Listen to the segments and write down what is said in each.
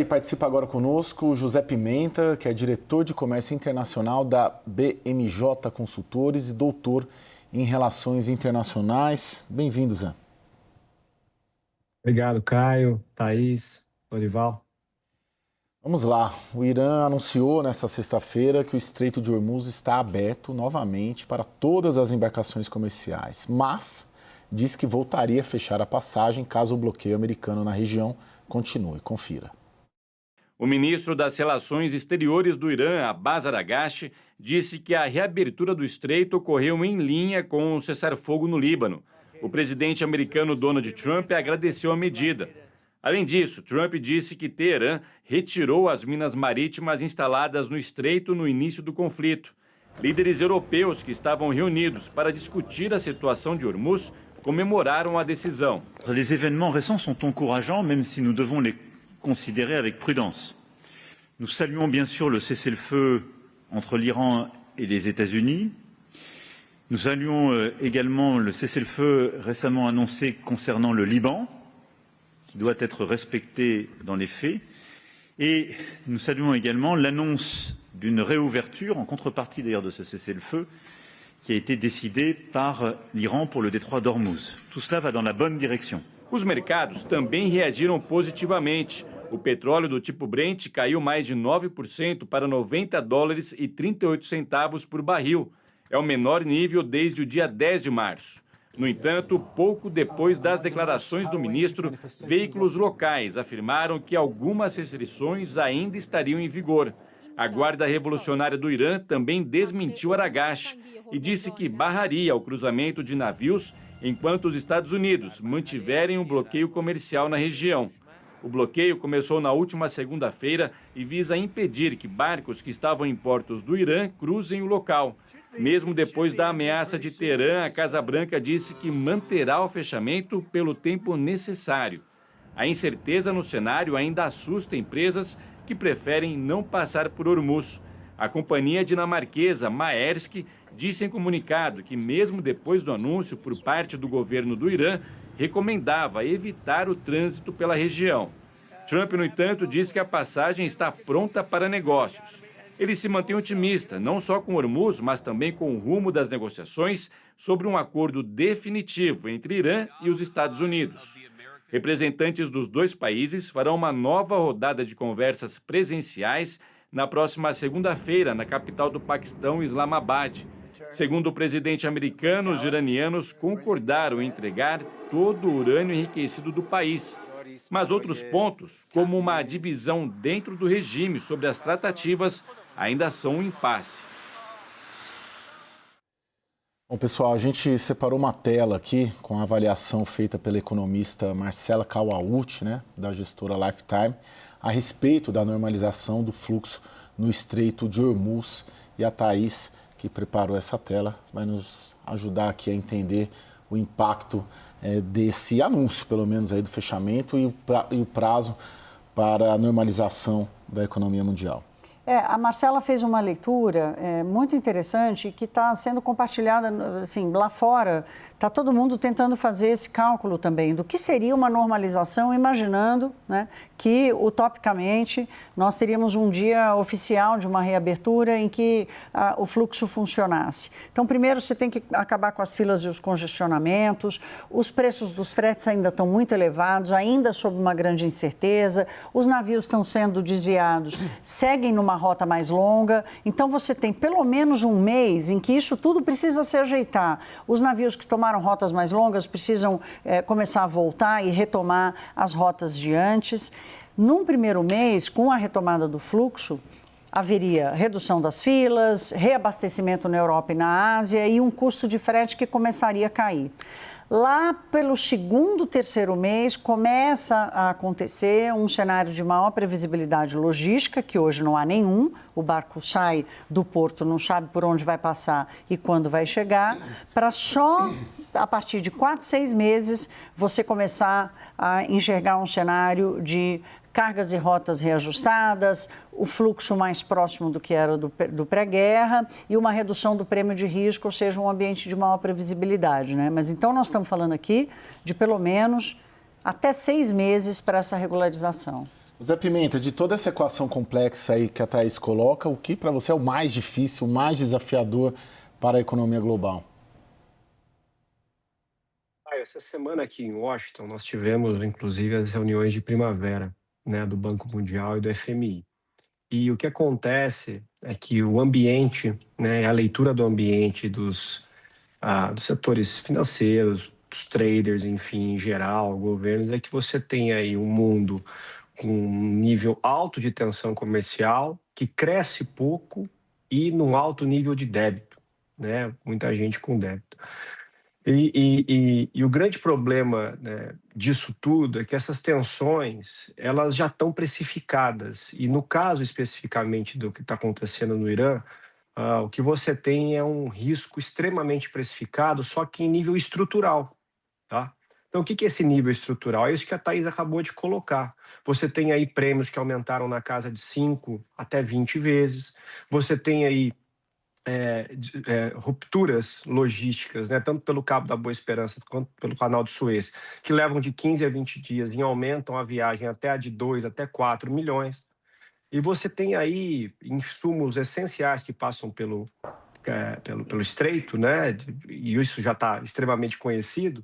E participa agora conosco o José Pimenta, que é diretor de comércio internacional da BMJ Consultores e doutor em relações internacionais. Bem-vindo, Zé. Obrigado, Caio, Thaís, Dorival. Vamos lá. O Irã anunciou nesta sexta-feira que o Estreito de Hormuz está aberto novamente para todas as embarcações comerciais, mas diz que voltaria a fechar a passagem caso o bloqueio americano na região continue. Confira. O ministro das Relações Exteriores do Irã, Abbas Araghchi, disse que a reabertura do estreito ocorreu em linha com o cessar-fogo no Líbano. O presidente americano Donald Trump agradeceu a medida. Além disso, Trump disse que Teherã retirou as minas marítimas instaladas no estreito no início do conflito. Líderes europeus que estavam reunidos para discutir a situação de Hormuz comemoraram a decisão. Les événements récents sont encourageants, même si nous devons les considérer avec prudence. Nous saluons bien sûr le cessez-le-feu entre l'Iran et les États-Unis. Nous saluons également le cessez-le-feu récemment annoncé concernant le Liban, qui doit être respecté dans les faits. Et nous saluons également l'annonce d'une réouverture, en contrepartie d'ailleurs de ce cessez-le-feu, qui a été décidé par l'Iran pour le détroit d'Ormuz. Tout cela va dans la bonne direction. Os mercados também reagiram positivamente. O petróleo do tipo Brent caiu mais de 9% para $90,38 por barril. É o menor nível desde o dia 10 de março. No entanto, pouco depois das declarações do ministro, veículos locais afirmaram que algumas restrições ainda estariam em vigor. A Guarda Revolucionária do Irã também desmentiu Araghchi e disse que barraria o cruzamento de navios enquanto os Estados Unidos mantiverem um bloqueio comercial na região. O bloqueio começou na última segunda-feira e visa impedir que barcos que estavam em portos do Irã cruzem o local. Mesmo depois da ameaça de Teherã, a Casa Branca disse que manterá o fechamento pelo tempo necessário. A incerteza no cenário ainda assusta empresas que preferem não passar por Hormuz. A companhia dinamarquesa Maersk disse em comunicado que, mesmo depois do anúncio por parte do governo do Irã, recomendava evitar o trânsito pela região. Trump, no entanto, disse que a passagem está pronta para negócios. Ele se mantém otimista, não só com Hormuz, mas também com o rumo das negociações sobre um acordo definitivo entre Irã e os Estados Unidos. Representantes dos dois países farão uma nova rodada de conversas presenciais na próxima segunda-feira, na capital do Paquistão, Islamabad. Segundo o presidente americano, os iranianos concordaram em entregar todo o urânio enriquecido do país. Mas outros pontos, como uma divisão dentro do regime sobre as tratativas, ainda são um impasse. Bom, pessoal, a gente separou uma tela aqui com a avaliação feita pela economista Marcela Kawauchi, da gestora Lifetime, a respeito da normalização do fluxo no Estreito de Hormuz. E a Thaís, que preparou essa tela, vai nos ajudar aqui a entender o impacto desse anúncio, pelo menos, aí do fechamento e o prazo para a normalização da economia mundial. A Marcela fez uma leitura muito interessante que está sendo compartilhada assim, lá fora. Está todo mundo tentando fazer esse cálculo também do que seria uma normalização, imaginando que, utopicamente, nós teríamos um dia oficial de uma reabertura em que o fluxo funcionasse. Então, primeiro, você tem que acabar com as filas e os congestionamentos, os preços dos fretes ainda estão muito elevados, ainda sob uma grande incerteza, os navios estão sendo desviados, seguem numa rota mais longa, então você tem pelo menos um mês em que isso tudo precisa se ajeitar. Os navios que tomaram rotas mais longas precisam começar a voltar e retomar as rotas de antes. Num primeiro mês, com a retomada do fluxo, haveria redução das filas, reabastecimento na Europa e na Ásia e um custo de frete que começaria a cair. Lá pelo segundo, terceiro mês, começa a acontecer um cenário de maior previsibilidade logística, que hoje não há nenhum. O barco sai do porto, não sabe por onde vai passar e quando vai chegar, para só a partir de 4, 6 meses você começar a enxergar um cenário de cargas e rotas reajustadas, o fluxo mais próximo do que era do pré-guerra e uma redução do prêmio de risco, ou seja, um ambiente de maior previsibilidade, Mas então nós estamos falando aqui de pelo menos até 6 meses para essa regularização. Zé Pimenta, de toda essa equação complexa aí que a Thaís coloca, o que para você é o mais difícil, o mais desafiador para a economia global? Essa semana aqui em Washington, nós tivemos, inclusive, as reuniões de primavera, né, do Banco Mundial e do FMI. E o que acontece é que o ambiente, né, a leitura do ambiente dos setores financeiros, dos traders, enfim, em geral, governos, é que você tem aí um mundo com um nível alto de tensão comercial, que cresce pouco e num alto nível de débito, né? Muita gente com débito. E o grande problema, né, disso tudo é que essas tensões, elas já estão precificadas. E no caso especificamente do que está acontecendo no Irã, o que você tem é um risco extremamente precificado, só que em nível estrutural, tá? Então, o que é esse nível estrutural? É isso que a Thaís acabou de colocar. Você tem aí prêmios que aumentaram na casa de 5 até 20 vezes. Você tem aí rupturas logísticas, né, tanto pelo Cabo da Boa Esperança quanto pelo Canal de Suez, que levam de 15 a 20 dias e aumentam a viagem até a de 2 até 4 milhões. E você tem aí insumos essenciais que passam pelo estreito, né, e isso já está extremamente conhecido,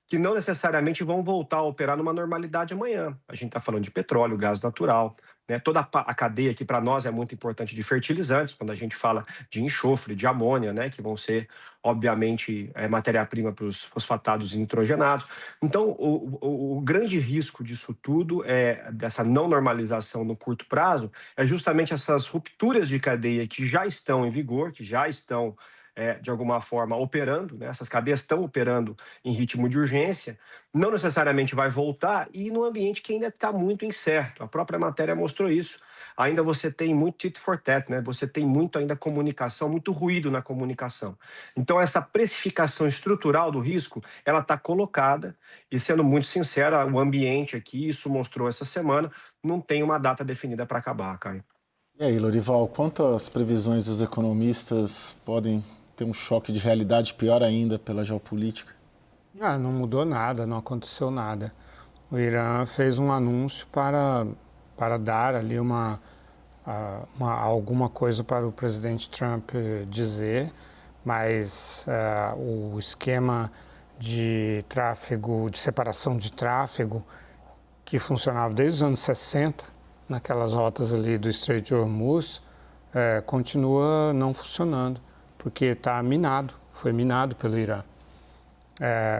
que não necessariamente vão voltar a operar numa normalidade amanhã. A gente está falando de petróleo, gás natural, né? Toda a cadeia que para nós é muito importante de fertilizantes, quando a gente fala de enxofre, de amônia, né? Que vão ser, obviamente, matéria-prima para os fosfatados nitrogenados. Então, o grande risco disso tudo, dessa não normalização no curto prazo, é justamente essas rupturas de cadeia que já estão em vigor, que já estão de alguma forma operando, né? Essas cadeias estão operando em ritmo de urgência, não necessariamente vai voltar e num ambiente que ainda está muito incerto. A própria matéria mostrou isso. Ainda você tem muito tit for tat, né? Você tem muito ainda comunicação, muito ruído na comunicação. Então essa precificação estrutural do risco, ela está colocada e, sendo muito sincera, o ambiente aqui, isso mostrou essa semana, não tem uma data definida para acabar, Caio. E aí, Lorival, quanto às previsões dos economistas podem ter um choque de realidade pior ainda pela geopolítica? Não mudou nada, não aconteceu nada. O Irã fez um anúncio para dar ali alguma coisa para o presidente Trump dizer, mas o esquema de tráfego, de separação de tráfego, que funcionava desde os anos 60, naquelas rotas ali do Estreito de Hormuz, continua não funcionando, porque está minado, foi minado pelo Irã.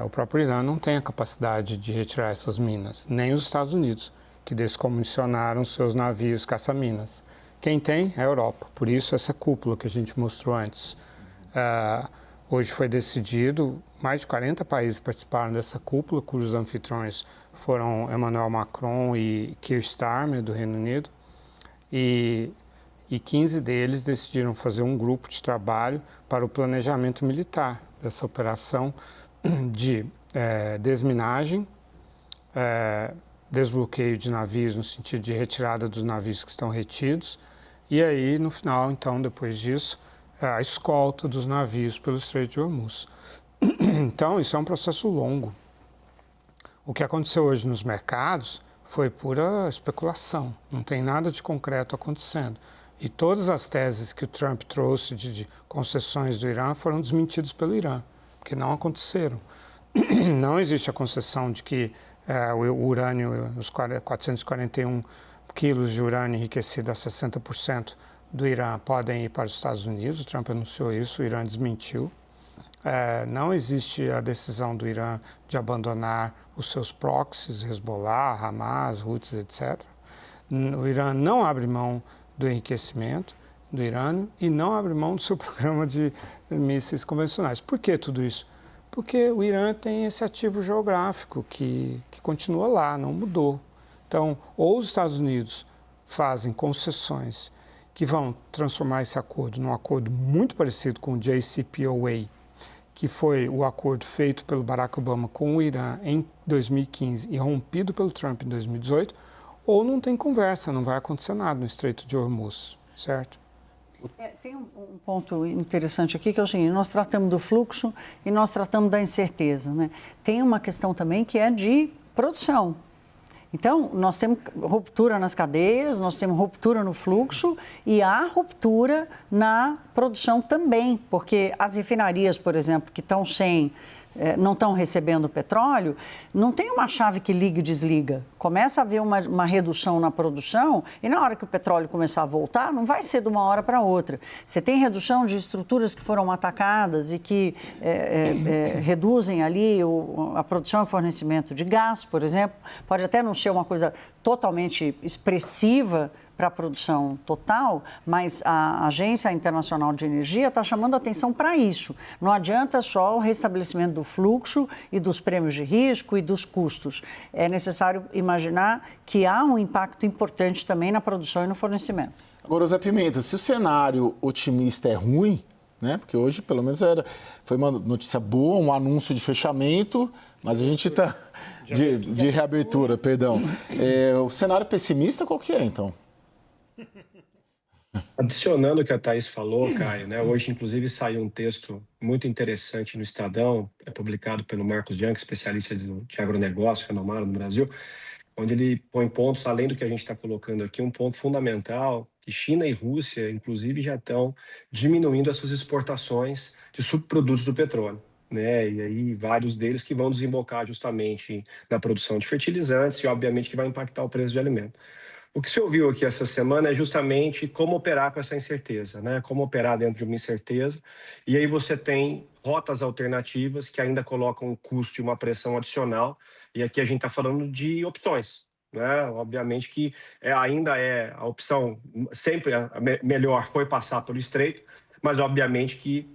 O próprio Irã não tem a capacidade de retirar essas minas, nem os Estados Unidos, que descomissionaram seus navios caça-minas. Quem tem é a Europa, por isso essa cúpula que a gente mostrou antes. Hoje foi decidido, mais de 40 países participaram dessa cúpula, cujos anfitriões foram Emmanuel Macron e Keir Starmer, do Reino Unido, e 15 deles decidiram fazer um grupo de trabalho para o planejamento militar dessa operação de desminagem, desbloqueio de navios no sentido de retirada dos navios que estão retidos, e aí, no final, então, depois disso, a escolta dos navios pelo Estreito de Hormuz. Então, isso é um processo longo. O que aconteceu hoje nos mercados foi pura especulação, não tem nada de concreto acontecendo. E todas as teses que o Trump trouxe de concessões do Irã foram desmentidas pelo Irã, porque não aconteceram. Não existe a concessão de que o urânio, os 441 quilos de urânio enriquecido a 60% do Irã podem ir para os Estados Unidos. O Trump anunciou isso, o Irã desmentiu. Não existe a decisão do Irã de abandonar os seus proxies, Hezbollah, Hamas, Houthis, etc. O Irã não abre mão do enriquecimento do urânio e não abre mão do seu programa de mísseis convencionais. Por que tudo isso? Porque o Irã tem esse ativo geográfico que continua lá, não mudou. Então, ou os Estados Unidos fazem concessões que vão transformar esse acordo num acordo muito parecido com o JCPOA, que foi o acordo feito pelo Barack Obama com o Irã em 2015 e rompido pelo Trump em 2018, ou não tem conversa, não vai acontecer nada no Estreito de Hormuz, certo? Tem um ponto interessante aqui, que é o seguinte: nós tratamos do fluxo e nós tratamos da incerteza, né? Tem uma questão também que é de produção. Então, nós temos ruptura nas cadeias, nós temos ruptura no fluxo e há ruptura na produção também, porque as refinarias, por exemplo, que estão não estão recebendo petróleo, não tem uma chave que liga e desliga. Começa a haver uma redução na produção e na hora que o petróleo começar a voltar, não vai ser de uma hora para outra. Você tem redução de estruturas que foram atacadas e que reduzem ali a produção e fornecimento de gás, por exemplo. Pode até não ser uma coisa totalmente expressiva para a produção total, mas a Agência Internacional de Energia está chamando a atenção para isso. Não adianta só o restabelecimento do fluxo e dos prêmios de risco e dos custos. É necessário imaginar que há um impacto importante também na produção e no fornecimento. Agora, Zé Pimenta, se o cenário otimista é ruim, né? Porque hoje, pelo menos, foi uma notícia boa, um anúncio de fechamento, mas a gente está de reabertura, perdão. O cenário pessimista qual que é, então? Adicionando o que a Thaís falou, Caio, né? Hoje, inclusive, saiu um texto muito interessante no Estadão, publicado pelo Marcos Bianchi, especialista de agronegócio, renomado no Brasil, onde ele põe pontos, além do que a gente está colocando aqui, um ponto fundamental, que China e Rússia, inclusive, já estão diminuindo as suas exportações de subprodutos do petróleo, né? E aí vários deles que vão desembocar justamente na produção de fertilizantes e, obviamente, que vai impactar o preço de alimento. O que se ouviu aqui essa semana é justamente como operar com essa incerteza, né? Como operar dentro de uma incerteza. E aí você tem rotas alternativas que ainda colocam um custo e uma pressão adicional. E aqui a gente está falando de opções, né? Obviamente que ainda é a opção sempre melhor foi passar pelo estreito, mas obviamente que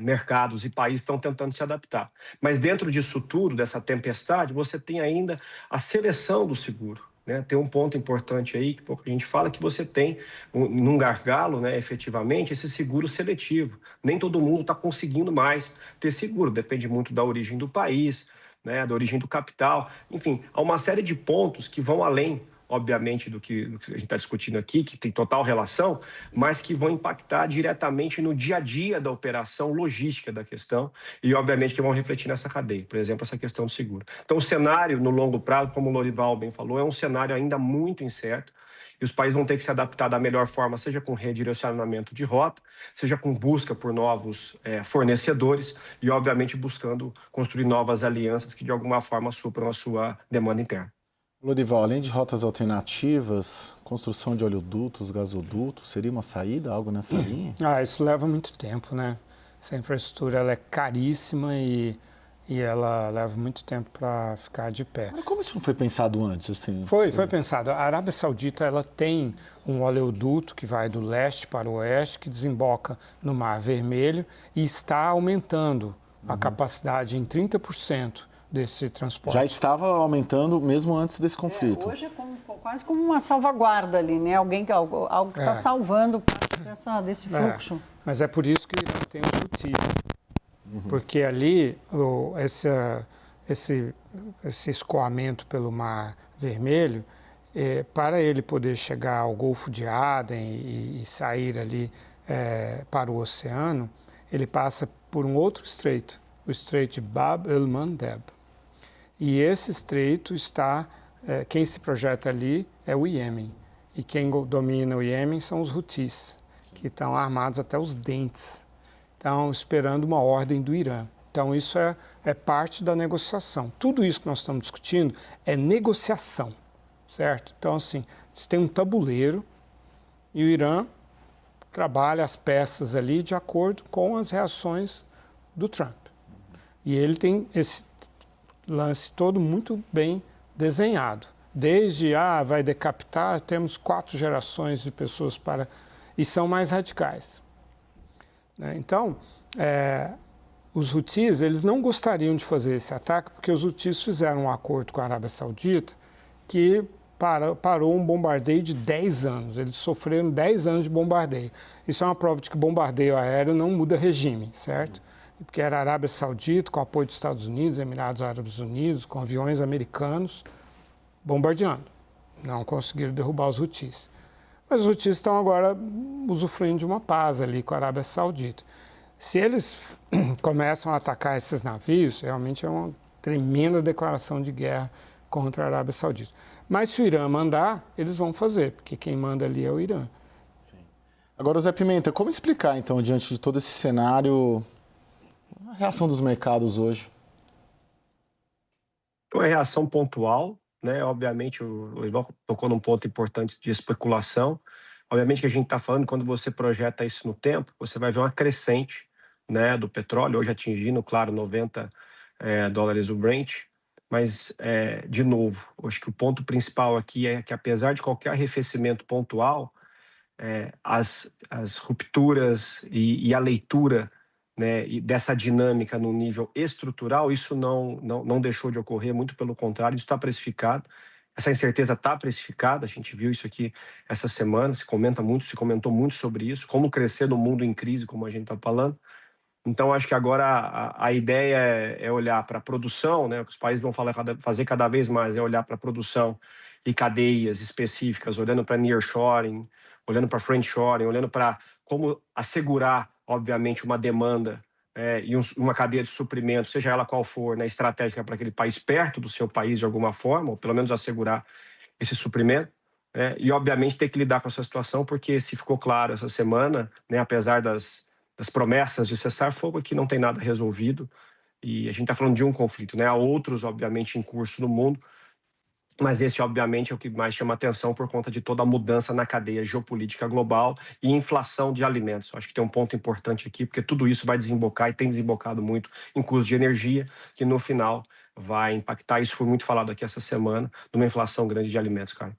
mercados e países estão tentando se adaptar. Mas dentro disso tudo, dessa tempestade, você tem ainda a seleção do seguro. Né? Tem um ponto importante aí, que pouco a gente fala, que você tem, num gargalo, né, efetivamente, esse seguro seletivo. Nem todo mundo está conseguindo mais ter seguro, depende muito da origem do país, né, da origem do capital. Enfim, há uma série de pontos que vão além, obviamente, do que a gente está discutindo aqui, que tem total relação, mas que vão impactar diretamente no dia a dia da operação logística da questão e, obviamente, que vão refletir nessa cadeia. Por exemplo, essa questão do seguro. Então, o cenário no longo prazo, como o Lorival bem falou, é um cenário ainda muito incerto e os países vão ter que se adaptar da melhor forma, seja com redirecionamento de rota, seja com busca por novos fornecedores e, obviamente, buscando construir novas alianças que, de alguma forma, supram a sua demanda interna. Lorival, além de rotas alternativas, construção de oleodutos, gasodutos, seria uma saída, algo nessa linha? Isso leva muito tempo, né? Essa infraestrutura ela é caríssima e ela leva muito tempo para ficar de pé. Mas como isso não foi pensado antes? Assim? Foi pensado. A Arábia Saudita ela tem um oleoduto que vai do leste para o oeste, que desemboca no Mar Vermelho e está aumentando a capacidade em 30%. Desse transporte. Já estava aumentando mesmo antes desse conflito. Hoje é quase como uma salvaguarda ali, né? Algo que está salvando parte desse fluxo. Mas é por isso que ele tem os Houthis. Porque ali esse escoamento pelo Mar Vermelho, para ele poder chegar ao Golfo de Aden e sair ali para o oceano, ele passa por um outro estreito, o Estreito de Bab el-Mandeb. E esse estreito quem se projeta ali é o Iêmen. E quem domina o Iêmen são os Houthis, que estão armados até os dentes. Estão esperando uma ordem do Irã. Então, isso é parte da negociação. Tudo isso que nós estamos discutindo é negociação, certo? Então, assim, você tem um tabuleiro e o Irã trabalha as peças ali de acordo com as reações do Trump. E ele tem esse lance todo muito bem desenhado. Desde, vai decapitar, temos 4 gerações de pessoas e são mais radicais. Né? Então, os Houthis, eles não gostariam de fazer esse ataque, porque os Houthis fizeram um acordo com a Arábia Saudita que parou um bombardeio de 10 anos. Eles sofreram 10 anos de bombardeio. Isso é uma prova de que bombardeio aéreo não muda regime, certo? Porque era a Arábia Saudita, com apoio dos Estados Unidos, Emirados Árabes Unidos, com aviões americanos, bombardeando. Não conseguiram derrubar os Houthis. Mas os Houthis estão agora usufruindo de uma paz ali com a Arábia Saudita. Se eles começam a atacar esses navios, realmente é uma tremenda declaração de guerra contra a Arábia Saudita. Mas se o Irã mandar, eles vão fazer, porque quem manda ali é o Irã. Agora, Zé Pimenta, como explicar, então, diante de todo esse cenário, a reação dos mercados hoje? Uma reação pontual, né? Obviamente, o Ivan tocou num ponto importante de especulação. Obviamente que a gente está falando, quando você projeta isso no tempo, você vai ver uma crescente, né, do petróleo, hoje atingindo, claro, 90 dólares o Brent. Mas, de novo, acho que o ponto principal aqui é que, apesar de qualquer arrefecimento pontual, as rupturas e a leitura, né, e dessa dinâmica no nível estrutural, isso não deixou de ocorrer, muito pelo contrário, isso está precificado. Essa incerteza está precificada, a gente viu isso aqui essa semana, se comentou muito sobre isso, como crescer no mundo em crise, como a gente está falando. Então, acho que agora a ideia é olhar para a produção, né? O que os países vão fazer cada vez mais é olhar para a produção e cadeias específicas, olhando para nearshoring, olhando para friendshoring, olhando para como assegurar, obviamente, uma demanda e uma cadeia de suprimento, seja ela qual for, né, estratégica para aquele país perto do seu país de alguma forma, ou pelo menos assegurar esse suprimento. E, obviamente, ter que lidar com essa situação, porque se ficou claro essa semana, né, apesar das promessas de cessar fogo, aqui não tem nada resolvido, e a gente está falando de um conflito, né? Há outros, obviamente, em curso no mundo, mas esse, obviamente, é o que mais chama atenção por conta de toda a mudança na cadeia geopolítica global e inflação de alimentos. Acho que tem um ponto importante aqui, porque tudo isso vai desembocar e tem desembocado muito em custo de energia, que no final vai impactar, isso foi muito falado aqui essa semana, numa inflação grande de alimentos, cara.